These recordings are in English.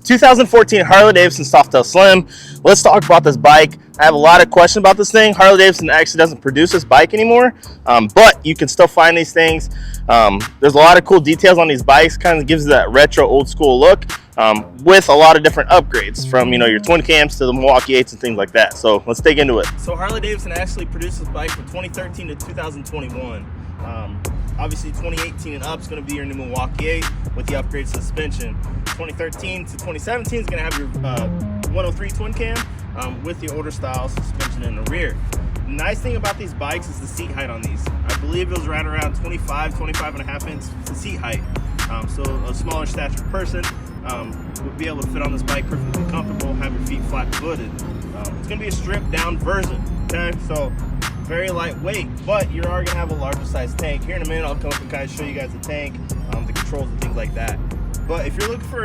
2014 Harley-Davidson Softail Slim. Let's talk about this bike. I have a lot of questions about this thing. Harley-Davidson actually doesn't produce this bike anymore, but you can still find these things. There's a lot of cool details on these bikes. Kind of gives that retro old school look with a lot of different upgrades from your twin cams to the Milwaukee 8s and things like that. So let's dig into it. So Harley-Davidson actually produced this bike from 2013 to 2021. Obviously 2018 and up is going to be your new Milwaukee 8 with the upgrade suspension. 2013 to 2017 is going to have your 103 twin cam with the older style suspension in the rear. The nice thing about these bikes is the seat height on these. I believe it was right around 25 and a half inch to seat height. So a smaller stature person would be able to fit on this bike perfectly comfortable, have your feet flat footed. It's going to be a stripped down version, okay? So very lightweight, but you're already gonna have a larger size tank. Here in a minute, I'll come up and kind of show you guys the tank, the controls and things like that. But if you're looking for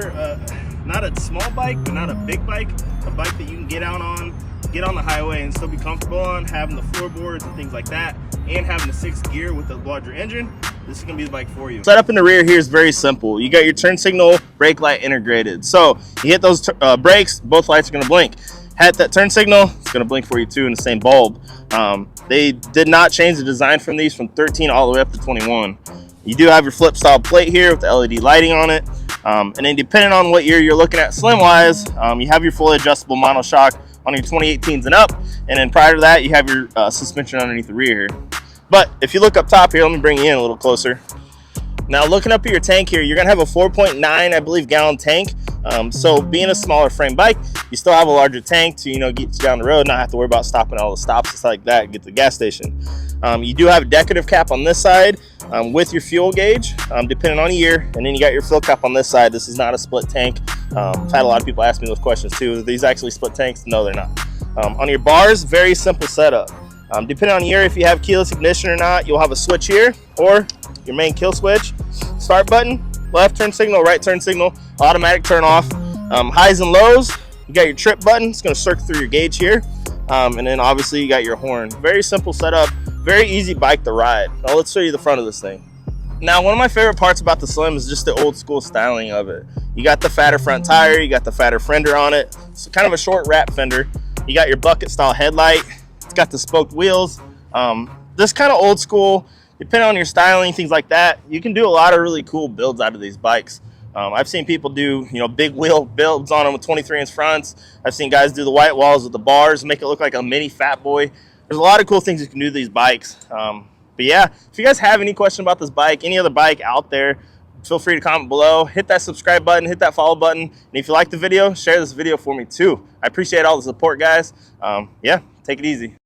not a small bike, but not a big bike, a bike that you can get on the highway and still be comfortable on, having the floorboards and things like that, and having the 6th gear with the larger engine, this is gonna be the bike for you. Setup in the rear here is very simple. You got your turn signal, brake light integrated. So you hit those brakes, both lights are gonna blink. Hit that turn signal, it's gonna blink for you too in the same bulb. They did not change the design from these from 13 all the way up to 21. You do have your flip style plate here with the LED lighting on it. And then depending on what year you're looking at slim wise, you have your fully adjustable monoshock on your 2018s and up. And then prior to that, you have your suspension underneath the rear here. But if you look up top here, let me bring you in a little closer. Now looking up at your tank here, you're gonna have a 4.9, I believe, gallon tank. So being a smaller frame bike, you still have a larger tank to get you down the road, not have to worry about stopping all the stops and stuff like that, get to the gas station. You do have a decorative cap on this side with your fuel gauge, depending on the year, and then you got your fill cap on this side. This is not a split tank. I've had a lot of people ask me those questions too. Are these actually split tanks? No, they're not. On your bars, very simple setup. Depending on the year, if you have keyless ignition or not, you'll have a switch here, or your main kill switch. Start button, left turn signal, right turn signal, automatic turn off. Highs and lows, you got your trip button. It's going to circle through your gauge here. And then obviously you got your horn. Very simple setup, very easy bike to ride. Now let's show you the front of this thing. Now one of my favorite parts about the Slim is just the old school styling of it. You got the fatter front tire, you got the fatter fender on it. It's kind of a short wrap fender. You got your bucket style headlight. It's got the spoked wheels. This kind of old school, depending on your styling, things like that, you can do a lot of really cool builds out of these bikes. I've seen people do big wheel builds on them with 23-inch fronts. I've seen guys do the white walls with the bars, make it look like a mini Fat Boy. There's a lot of cool things you can do with these bikes. But yeah, if you guys have any question about this bike, any other bike out there, feel free to comment below. Hit that subscribe button, hit that follow button, and if you like the video, share this video for me too. I appreciate all the support, guys. Yeah, take it easy.